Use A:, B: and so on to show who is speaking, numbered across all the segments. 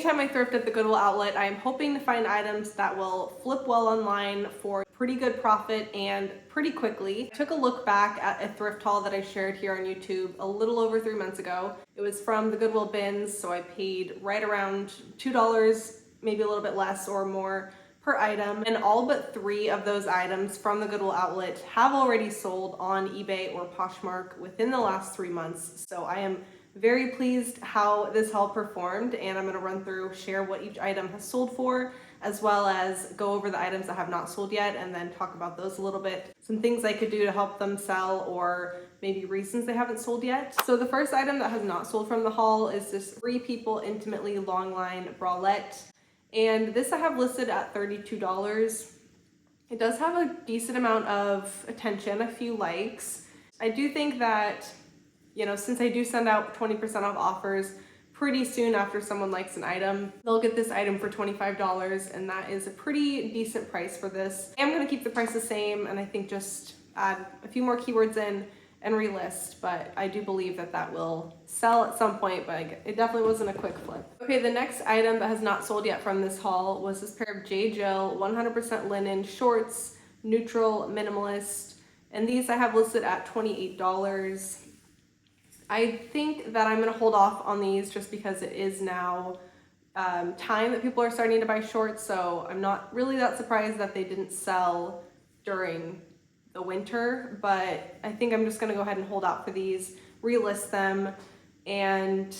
A: Anytime I thrift at the Goodwill Outlet, I am hoping to find items that will flip well online for pretty good profit and pretty quickly. I took a look back at a thrift haul that I shared here on YouTube a little over 3 months ago. It was from the Goodwill bins, so I paid right around $2, maybe a little bit less or more per item, and all but 3 of those items from the Goodwill Outlet have already sold on eBay or Poshmark within the last 3 months. So I am very pleased how this haul performed, and I'm going to run through, share what each item has sold for, as well as go over the items that have not sold yet and then talk about those a little bit. Some things I could do to help them sell, or maybe reasons they haven't sold yet. So the first item that has not sold from the haul is this Free People Intimately Long Line bralette. And this I have listed at $32. It does have a decent amount of attention, a few likes. I do think that, you know, since I do send out 20% off offers pretty soon after someone likes an item, they'll get this item for $25, and that is a pretty decent price for this. I'm gonna keep the price the same, and I think just add a few more keywords in and relist, but I do believe that that will sell at some point, but it definitely wasn't a quick flip. Okay, the next item that has not sold yet from this haul was this pair of J. Jill 100% linen shorts, neutral minimalist, and these I have listed at $28. I think that I'm gonna hold off on these just because it is now time that people are starting to buy shorts, so I'm not really that surprised that they didn't sell during the winter, but I think I'm just gonna go ahead and hold out for these, relist them, and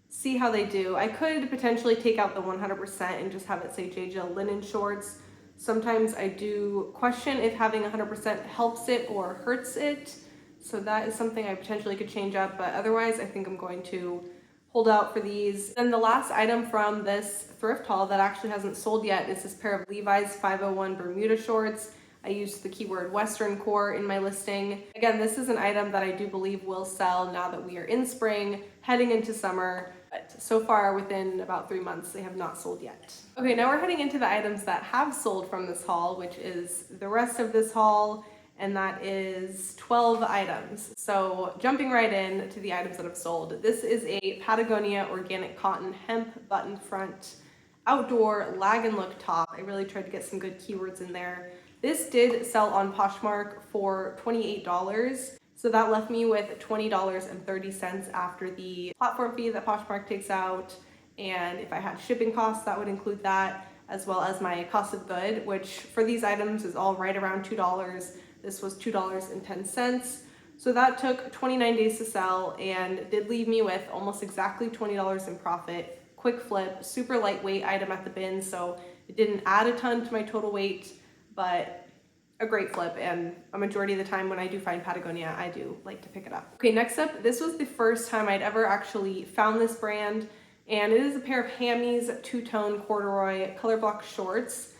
A: see how they do. I could potentially take out the 100% and just have it say J. Jill linen shorts. Sometimes I do question if having 100% helps it or hurts it, so that is something I potentially could change up, but otherwise I think I'm going to hold out for these. And the last item from this thrift haul that actually hasn't sold yet is this pair of Levi's 501 Bermuda shorts. I used the keyword Western core in my listing. Again, this is an item that I do believe will sell now that we are in spring, heading into summer. But so far, within about 3 months, they have not sold yet. Okay, now we're heading into the items that have sold from this haul, which is the rest of this haul, and that is 12 items. So jumping right in to the items that have sold. This is a Patagonia organic cotton hemp button front outdoor lag and look top. I really tried to get some good keywords in there. This did sell on Poshmark for $28, so that left me with $20.30 after the platform fee that Poshmark takes out, and if I had shipping costs, that would include that, as well as my cost of good, which for these items is all right around $2. This was $2.10, so that took 29 days to sell and did leave me with almost exactly $20 in profit. Quick flip, super lightweight item at the bin, so it didn't add a ton to my total weight, but a great flip, and a majority of the time when I do find Patagonia, I do like to pick it up. Okay, next up, this was the first time I'd ever actually found this brand, and it is a pair of Hammy's two-tone corduroy color block shorts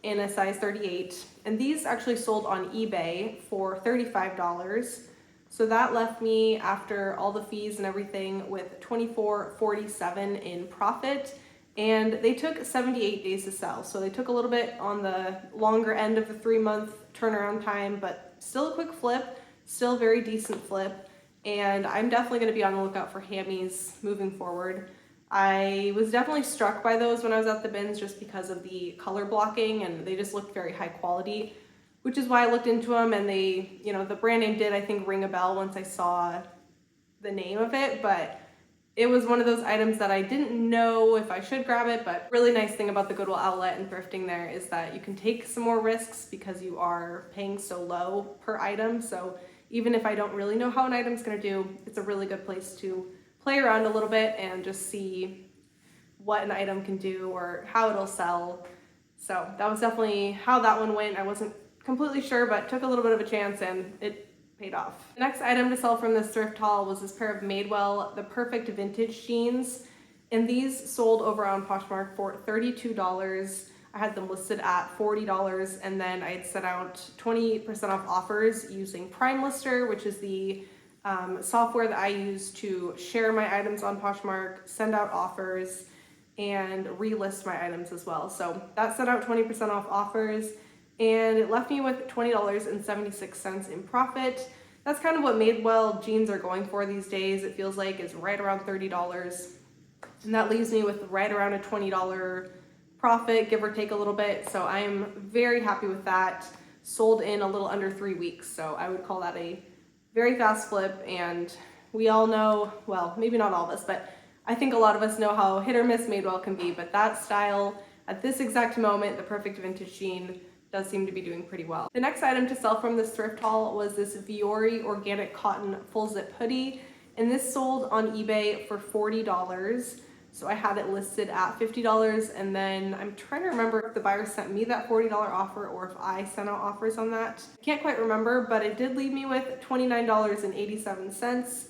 A: in a size 38, and these actually sold on eBay for $35. So that left me, after all the fees and everything, with $24.47 in profit. And they took 78 days to sell. So they took a little bit on the longer end of the 3-month turnaround time, but still a quick flip, still very decent flip. And I'm definitely gonna be on the lookout for Hammy's moving forward. I was definitely struck by those when I was at the bins just because of the color blocking, and they just looked very high quality, which is why I looked into them. And they, you know, the brand name did, I think, ring a bell once I saw the name of it, but it was one of those items that I didn't know if I should grab it. But really nice thing about the Goodwill Outlet and thrifting there is that you can take some more risks because you are paying so low per item. So even if I don't really know how an item's gonna do, it's a really good place to play around a little bit and just see what an item can do or how it'll sell. So that was definitely how that one went. I wasn't completely sure, but took a little bit of a chance and it paid off. The next item to sell from this thrift haul was this pair of Madewell The Perfect Vintage jeans, and these sold over on Poshmark for $32. I had them listed at $40, and then I had set out 20% off offers using Prime Lister, which is the software that I use to share my items on Poshmark, send out offers, and relist my items as well. So that set out 20% off offers, and it left me with $20.76 in profit. That's kind of what Madewell jeans are going for these days. It feels like it's right around $30. And that leaves me with right around a $20 profit, give or take a little bit. So I am very happy with that. Sold in a little under 3 weeks. So I would call that a very fast flip. And we all know, well, maybe not all of us, but I think a lot of us know how hit or miss Madewell can be. But that style at this exact moment, the perfect vintage jean, does seem to be doing pretty well. The next item to sell from this thrift haul was this Viore organic cotton full zip hoodie. And this sold on eBay for $40. So I had it listed at $50, and then I'm trying to remember if the buyer sent me that $40 offer or if I sent out offers on that. I can't quite remember, but it did leave me with $29.87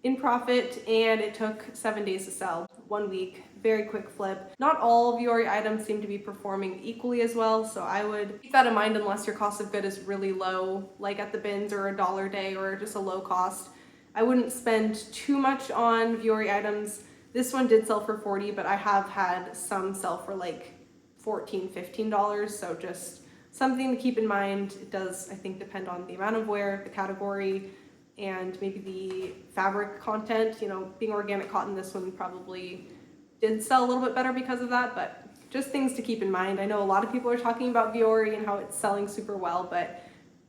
A: in profit, and it took 7 days to sell, 1 week, very quick flip. Not all Viore items seem to be performing equally as well, so I would keep that in mind unless your cost of good is really low, like at the bins or $1 a day or just a low cost. I wouldn't spend too much on Viore items. This one did sell for $40, but I have had some sell for like $14, $15, so just something to keep in mind. It does, I think, depend on the amount of wear, the category, and maybe the fabric content. You know, being organic cotton, this one probably did sell a little bit better because of that, but just things to keep in mind. I know a lot of people are talking about Viore and how it's selling super well, but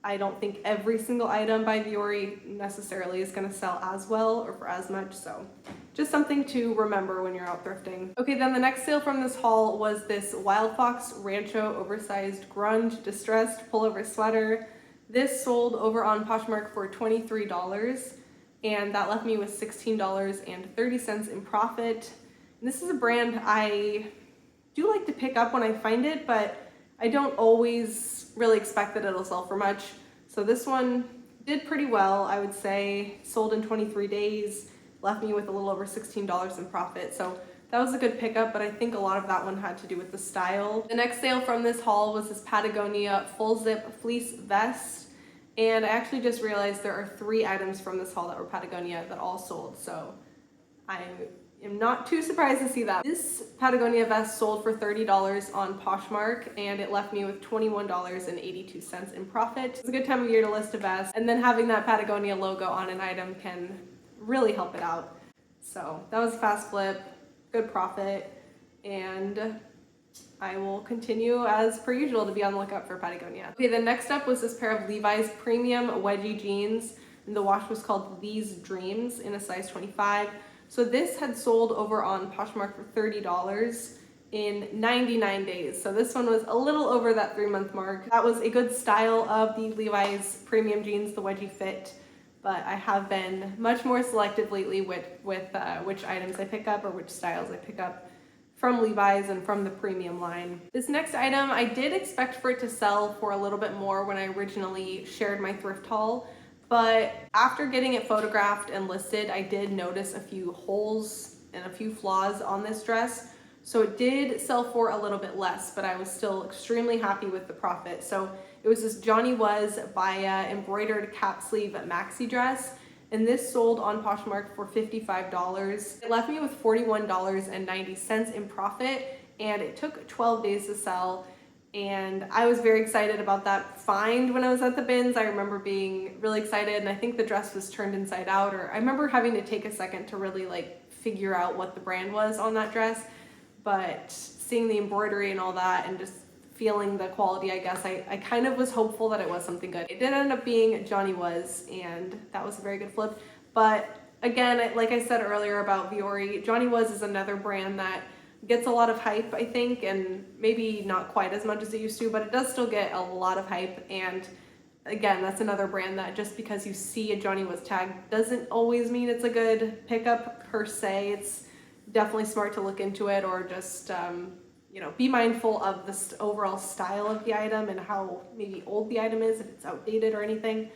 A: I don't think every single item by Viore necessarily is going to sell as well or for as much, so just something to remember when you're out thrifting. Okay, then the next sale from this haul was this Wild Fox Rancho oversized grunge distressed pullover sweater. This sold over on Poshmark for $23, and that left me with $16.30 in profit. And this is a brand I do like to pick up when I find it, but I don't always really expect that it'll sell for much. So this one did pretty well, I would say. Sold in 23 days, left me with a little over $16 in profit. So that was a good pickup, but I think a lot of that one had to do with the style. The next sale from this haul was this Patagonia full zip fleece vest. And I actually just realized there are 3 items from this haul that were Patagonia that all sold. So I am not too surprised to see that. This Patagonia vest sold for $30 on Poshmark, and it left me with $21.82 in profit. It's a good time of year to list a vest, and then having that Patagonia logo on an item can really help it out. So that was a fast flip, good profit, and I will continue as per usual to be on the lookout for Patagonia. Okay, then next up was this pair of Levi's premium wedgie jeans, and the wash was called These Dreams in a size 25. So this had sold over on Poshmark for $30 in 99 days. So this one was a little over that 3-month mark. That was a good style of the Levi's premium jeans, the wedgie fit. But I have been much more selective lately with which items I pick up or which styles I pick up from Levi's and from the premium line. This next item, I did expect for it to sell for a little bit more when I originally shared my thrift haul. But after getting it photographed and listed, I did notice a few holes and a few flaws on this dress. So it did sell for a little bit less, but I was still extremely happy with the profit. So it was this Johnny Was Baya embroidered cap sleeve maxi dress. And this sold on Poshmark for $55. It left me with $41.90 in profit, and it took 12 days to sell. And I was very excited about that find when I was at the bins. I remember being really excited, and I think the dress was turned inside out, or I remember having to take a second to really like figure out what the brand was on that dress. But seeing the embroidery and all that and just feeling the quality, I guess, I kind of was hopeful that it was something good. It did end up being Johnny Was, and that was a very good flip. But again, like I said earlier about Viore, Johnny Was is another brand that gets a lot of hype, I think, and maybe not quite as much as it used to, but it does still get a lot of hype. And again, that's another brand that just because you see a Johnny Was tag doesn't always mean it's a good pickup per se. It's definitely smart to look into it, or just you know, be mindful of the overall style of the item and how maybe old the item is, if it's outdated or anything.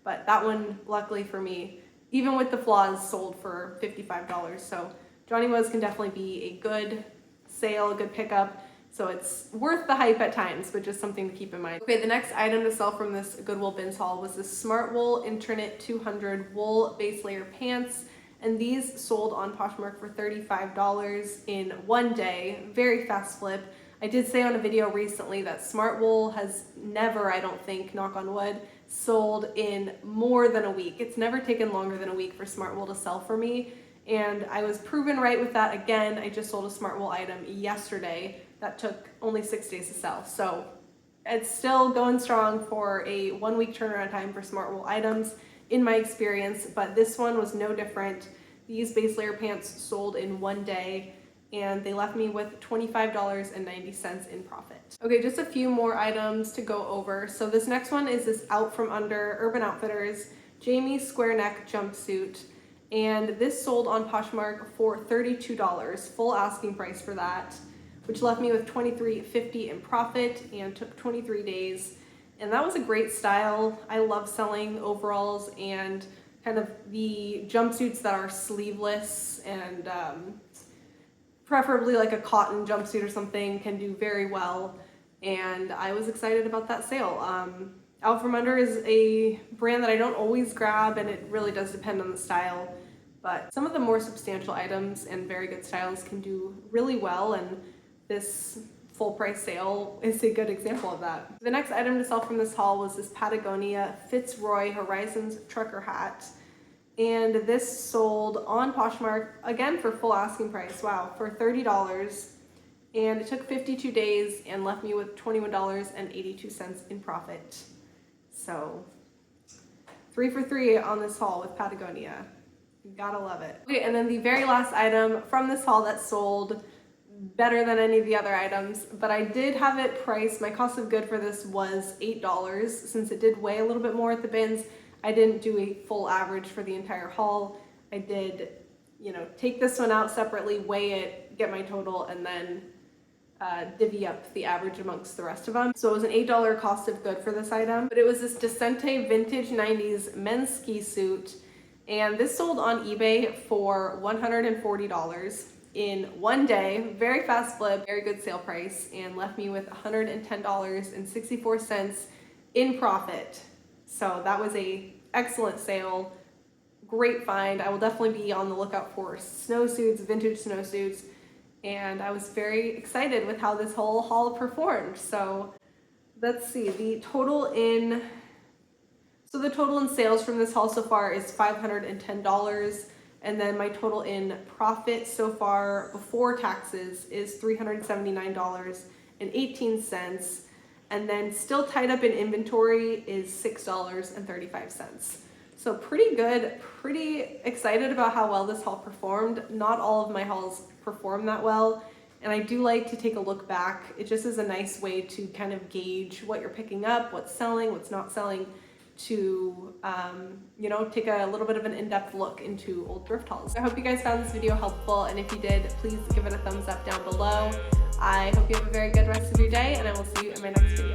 A: But that one, luckily for me, even with the flaws, sold for $55. So Johnny Was can definitely be a good sale, a good pickup. So it's worth the hype at times, but just something to keep in mind. Okay, the next item to sell from this Goodwill bins haul was this Smart Wool Internet 200 wool base layer pants. And these sold on Poshmark for $35 in 1 day. Very fast flip. I did say on a video recently that Smart Wool has never, I don't think, knock on wood, sold in more than a week. It's never taken longer than a week for Smart Wool to sell for me. And I was proven right with that again. I just sold a Smartwool item yesterday that took only 6 days to sell. So it's still going strong for a 1 week turnaround time for Smartwool items in my experience, but this one was no different. These base layer pants sold in 1 day and they left me with $25.90 in profit. Okay, just a few more items to go over. So this next one is this Out From Under Urban Outfitters Jamie square neck jumpsuit. And this sold on Poshmark for $32, full asking price for that, which left me with $23.50 in profit and took 23 days. And that was a great style. I love selling overalls and kind of the jumpsuits that are sleeveless and preferably like a cotton jumpsuit or something can do very well. And I was excited about that sale. Out From Under is a brand that I don't always grab, and it really does depend on the style. But some of the more substantial items and very good styles can do really well, and this full price sale is a good example of that. The next item to sell from this haul was this Patagonia Fitzroy Horizons trucker hat. And this sold on Poshmark, again for full asking price, wow, for $30. And it took 52 days and left me with $21.82 in profit. So 3 for 3 on this haul with Patagonia. You gotta love it. Okay, and then the very last item from this haul that sold better than any of the other items, but I did have it priced. My cost of good for this was $8 since it did weigh a little bit more at the bins. I didn't do a full average for the entire haul. I did, take this one out separately, weigh it, get my total, and then divvy up the average amongst the rest of them. So it was an $8 cost of good for this item, but it was this Descente vintage 90s men's ski suit. And this sold on eBay for $140 in 1 day. Very fast flip, very good sale price, and left me with $110.64 in profit. So that was a excellent sale, great find. I will definitely be on the lookout for snowsuits, vintage snowsuits, and I was very excited with how this whole haul performed. So let's see, the total in sales from this haul so far is $510, and then my total in profit so far before taxes is $379.18. And then still tied up in inventory is $6.35. So pretty good, pretty excited about how well this haul performed. Not all of my hauls perform that well, and I do like to take a look back. It just is a nice way to kind of gauge what you're picking up, what's selling, what's not selling, to take a little bit of an in-depth look into old thrift hauls. I hope you guys found this video helpful, and if you did, please give it a thumbs up down below. I hope you have a very good rest of your day, and I will see you in my next video.